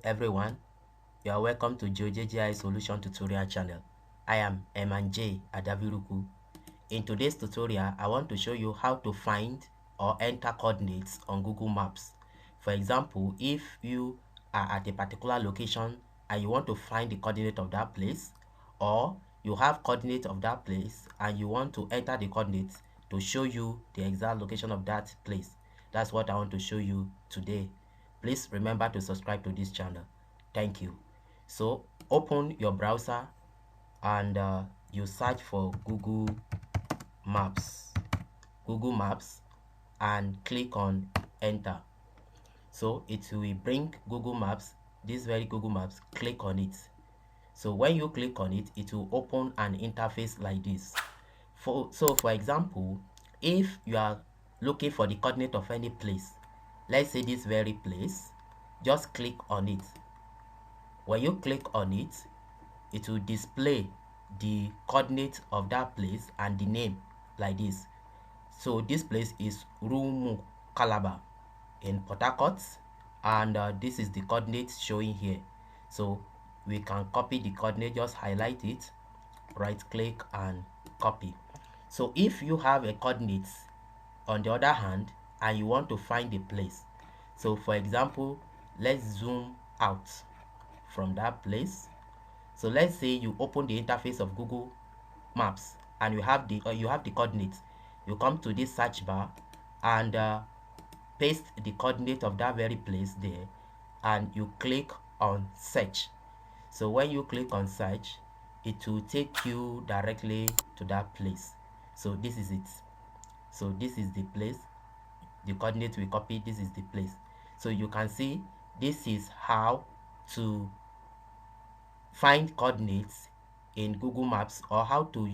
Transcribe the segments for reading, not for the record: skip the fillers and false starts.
everyone, you are welcome to Geojay solution tutorial channel. I am J Adaviruku. In today's tutorial, I want to show you how to find or enter coordinates on Google Maps. For example, if you are at a particular location and you want to find the coordinate of that place, or you have coordinate of that place and you want to enter the coordinates to show you the exact location of that place. That's what I want to show you today. Please remember to subscribe to this channel. Thank you. So open your browser and you search for Google Maps and click on enter. So it will bring Google Maps, this very Google Maps. Click on it. So when you click on it, it will open an interface like this. For example, if you are looking for the coordinate of any place, let's say this very place, just click on it. When you click on it, it will display the coordinate of that place and the name like this. So this place is Rumu Calabar in Port Harcourt, and this is the coordinate showing here. So we can copy the coordinate, just highlight it, right click and copy. So if you have a coordinate on the other hand and you want to find the place, so for example, let's zoom out from that place. So let's say you open the interface of Google Maps and you have the coordinates. You come to this search bar and paste the coordinate of that very place there, and you click on search. So when you click on search, it will take you directly to that place. So this is it. So this is the place, the coordinate we copied, this is the place. So you can see this is how to find coordinates in Google Maps, or how to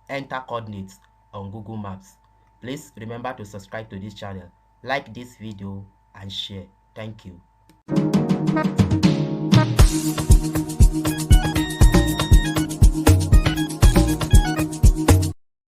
enter coordinates on Google Maps. Please remember to subscribe to this channel, like this video and share. Thank you.